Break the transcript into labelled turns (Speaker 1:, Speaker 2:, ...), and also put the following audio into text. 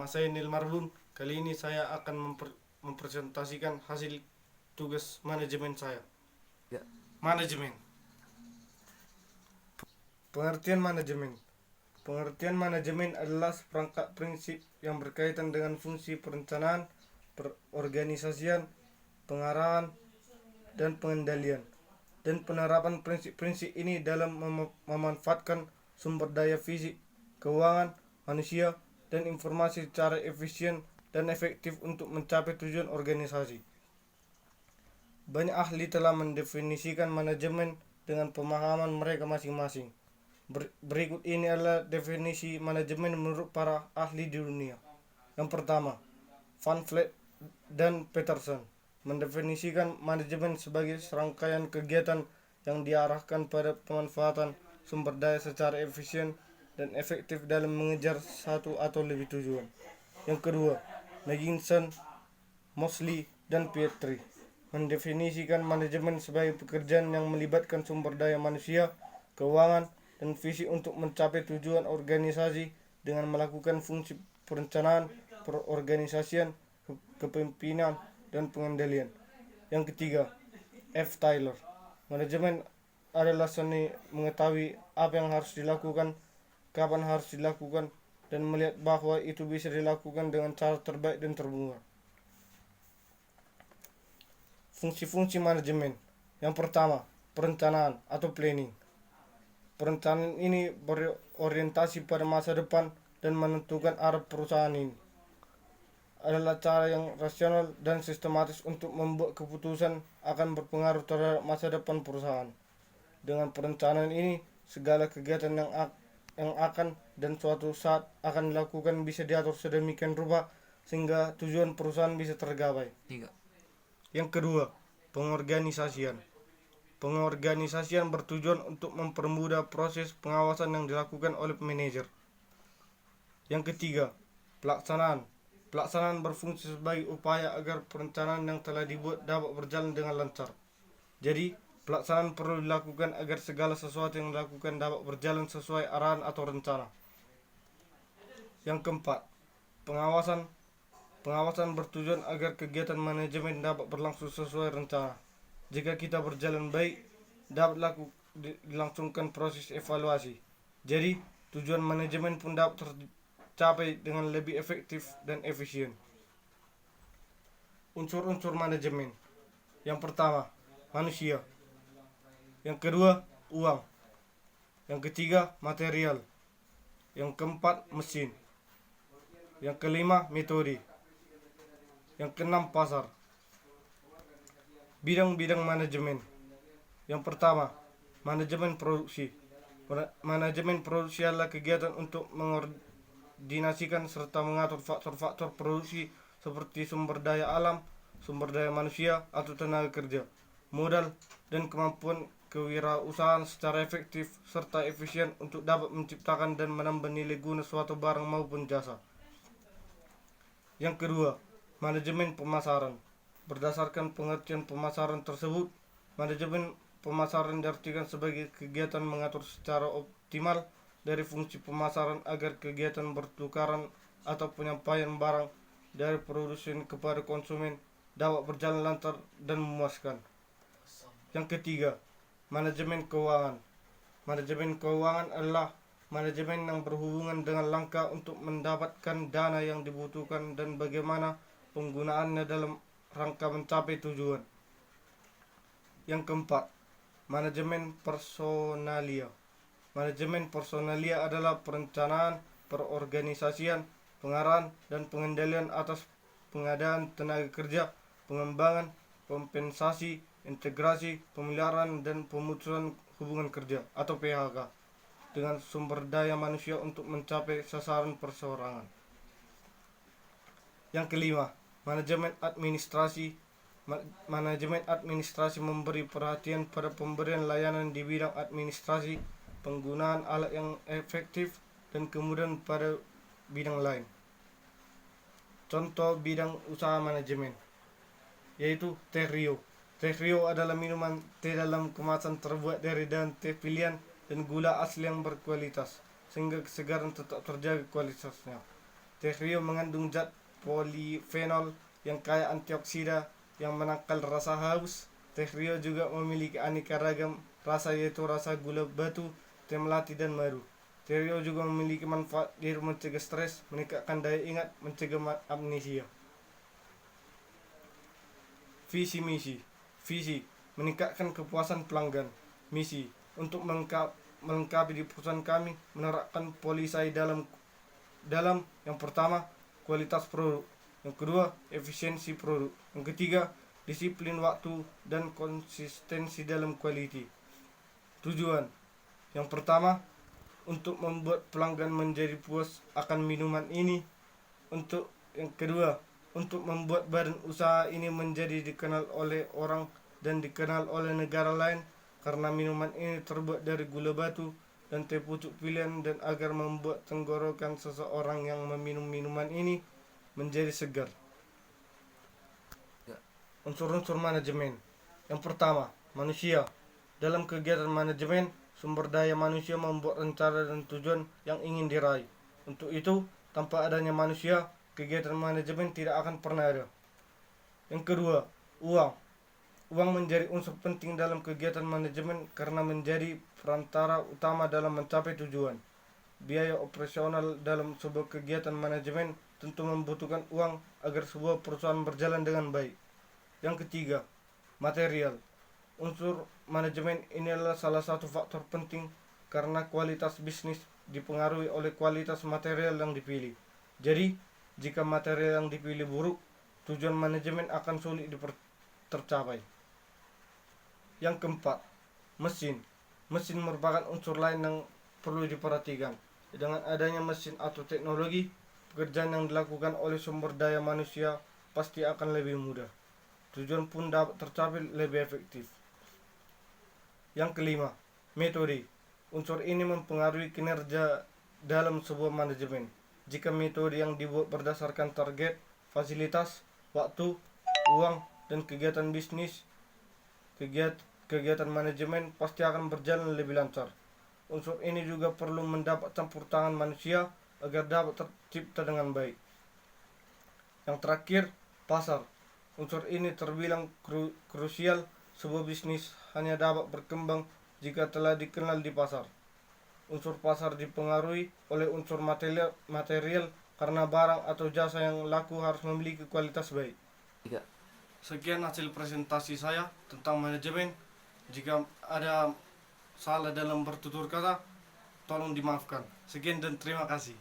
Speaker 1: Nama saya Nil Marbun. Kali ini saya akan mempresentasikan hasil tugas manajemen saya.
Speaker 2: Ya.
Speaker 1: Manajemen. Pengertian manajemen. Pengertian manajemen adalah seperangkat prinsip yang berkaitan dengan fungsi perencanaan, perorganisasian, pengarahan, dan pengendalian, dan penerapan prinsip-prinsip ini dalam memanfaatkan sumber daya fisik, keuangan, manusia, dan informasi secara efisien dan efektif untuk mencapai tujuan organisasi. Banyak ahli telah mendefinisikan manajemen dengan pemahaman mereka masing-masing. Berikut ini adalah definisi manajemen menurut para ahli di dunia. Yang pertama, Van Vleet dan Peterson mendefinisikan manajemen sebagai serangkaian kegiatan yang diarahkan pada pemanfaatan sumber daya secara efisien dan efektif dalam mengejar satu atau lebih tujuan. Yang kedua, McKinsey, Mosley, dan Pietri mendefinisikan manajemen sebagai pekerjaan yang melibatkan sumber daya manusia, keuangan, dan visi untuk mencapai tujuan organisasi dengan melakukan fungsi perencanaan, perorganisasian, kepemimpinan, dan pengendalian. Yang ketiga, F. Taylor, manajemen adalah seni mengetahui apa yang harus dilakukan, kapan harus dilakukan, dan melihat bahwa itu bisa dilakukan dengan cara terbaik dan termurah. Fungsi-fungsi manajemen. Yang pertama, perencanaan atau planning. Perencanaan ini berorientasi pada masa depan dan menentukan arah perusahaan ini. Adalah cara yang rasional dan sistematis untuk membuat keputusan akan berpengaruh terhadap masa depan perusahaan. Dengan perencanaan ini, segala kegiatan yang akan dan suatu saat akan dilakukan bisa diatur sedemikian rupa sehingga tujuan perusahaan bisa tergapai.
Speaker 2: 3.
Speaker 1: Yang kedua, pengorganisasian. Pengorganisasian bertujuan untuk mempermudah proses pengawasan yang dilakukan oleh manajer. Yang ketiga, pelaksanaan. Pelaksanaan berfungsi sebagai upaya agar perencanaan yang telah dibuat dapat berjalan dengan lancar. Jadi, pelaksanaan perlu dilakukan agar segala sesuatu yang dilakukan dapat berjalan sesuai arahan atau rencana. Yang keempat, pengawasan. Pengawasan bertujuan agar kegiatan manajemen dapat berlangsung sesuai rencana. Jika kita berjalan baik, dapat dilangsungkan proses evaluasi. Jadi, tujuan manajemen pun dapat tercapai dengan lebih efektif dan efisien. Unsur-unsur manajemen. Yang pertama, manusia. Yang kedua, uang. Yang ketiga, material. Yang keempat, mesin. Yang kelima, metode. Yang keenam, pasar. Bidang-bidang manajemen. Yang pertama, manajemen produksi. Manajemen produksi adalah kegiatan untuk mengordinasikan serta mengatur faktor-faktor produksi seperti sumber daya alam, sumber daya manusia atau tenaga kerja, modal, dan kemampuan kewirausahaan secara efektif serta efisien untuk dapat menciptakan dan menambah nilai guna suatu barang maupun jasa. Yang kedua, manajemen pemasaran. Berdasarkan pengertian pemasaran tersebut, manajemen pemasaran diartikan sebagai kegiatan mengatur secara optimal dari fungsi pemasaran agar kegiatan bertukaran atau penyampaian barang dari produsen kepada konsumen dapat berjalan lancar dan memuaskan. Yang ketiga, manajemen keuangan. Manajemen keuangan adalah manajemen yang berhubungan dengan langkah untuk mendapatkan dana yang dibutuhkan dan bagaimana penggunaannya dalam rangka mencapai tujuan. Yang keempat, manajemen personalia. Manajemen personalia adalah perencanaan, perorganisasian, pengarahan, dan pengendalian atas pengadaan tenaga kerja, pengembangan, kompensasi, integrasi, pemeliharaan, dan pemutusan hubungan kerja atau PHK dengan sumber daya manusia untuk mencapai sasaran perseorangan. Yang kelima, manajemen administrasi. Manajemen administrasi memberi perhatian pada pemberian layanan di bidang administrasi, penggunaan alat yang efektif, dan kemudian pada bidang lain. Contoh bidang usaha manajemen yaitu Teh Rio. Teh Rio adalah minuman teh dalam kemasan terbuat dari daun teh pilihan dan gula asli yang berkualitas, sehingga kesegaran tetap terjaga kualitasnya. Teh Rio mengandung zat polifenol yang kaya antioksida yang menangkal rasa haus. Teh Rio juga memiliki aneka ragam rasa yaitu rasa gula batu, teh melati, dan madu. Teh Rio juga memiliki manfaat yaitu mencegah stres, meningkatkan daya ingat, mencegah amnesia. Visi misi. Visi meningkatkan kepuasan pelanggan. Misi untuk melengkapi di perusahaan kami menerapkan polisai dalam yang pertama kualitas produk, yang kedua efisiensi produk, yang ketiga disiplin waktu dan konsistensi dalam quality. Tujuan yang pertama untuk membuat pelanggan menjadi puas akan minuman ini. Untuk yang kedua, untuk membuat badan usaha ini menjadi dikenal oleh orang dan dikenal oleh negara lain karena minuman ini terbuat dari gula batu dan teh pucuk pilihan, dan agar membuat tenggorokan seseorang yang meminum minuman ini menjadi segar. Unsur-unsur manajemen. Yang pertama, manusia. Dalam kegiatan manajemen, sumber daya manusia membuat rencana dan tujuan yang ingin diraih. Untuk itu, tanpa adanya manusia, kegiatan manajemen tidak akan pernah ada. Yang kedua, uang. Uang menjadi unsur penting dalam kegiatan manajemen karena menjadi perantara utama dalam mencapai tujuan. Biaya operasional dalam sebuah kegiatan manajemen tentu membutuhkan uang agar sebuah perusahaan berjalan dengan baik. Yang ketiga, material. Unsur manajemen ini adalah salah satu faktor penting karena kualitas bisnis dipengaruhi oleh kualitas material yang dipilih. Jadi, jika material yang dipilih buruk, tujuan manajemen akan sulit tercapai. Yang keempat, mesin. Mesin merupakan unsur lain yang perlu diperhatikan. Dengan adanya mesin atau teknologi, pekerjaan yang dilakukan oleh sumber daya manusia pasti akan lebih mudah. Tujuan pun dapat tercapai lebih efektif. Yang kelima, metode. Unsur ini mempengaruhi kinerja dalam sebuah manajemen. Jika metode yang dibuat berdasarkan target, fasilitas, waktu, uang, dan kegiatan bisnis, kegiatan manajemen pasti akan berjalan lebih lancar. Unsur ini juga perlu mendapat campur tangan manusia agar dapat tercipta dengan baik. Yang terakhir, pasar. Unsur ini terbilang krusial. Sebuah bisnis hanya dapat berkembang jika telah dikenal di pasar. Unsur pasar dipengaruhi oleh unsur material karena barang atau jasa yang laku harus memiliki kualitas baik. Sekian hasil presentasi saya tentang manajemen. Jika ada salah dalam bertutur kata, tolong dimaafkan. Sekian dan terima kasih.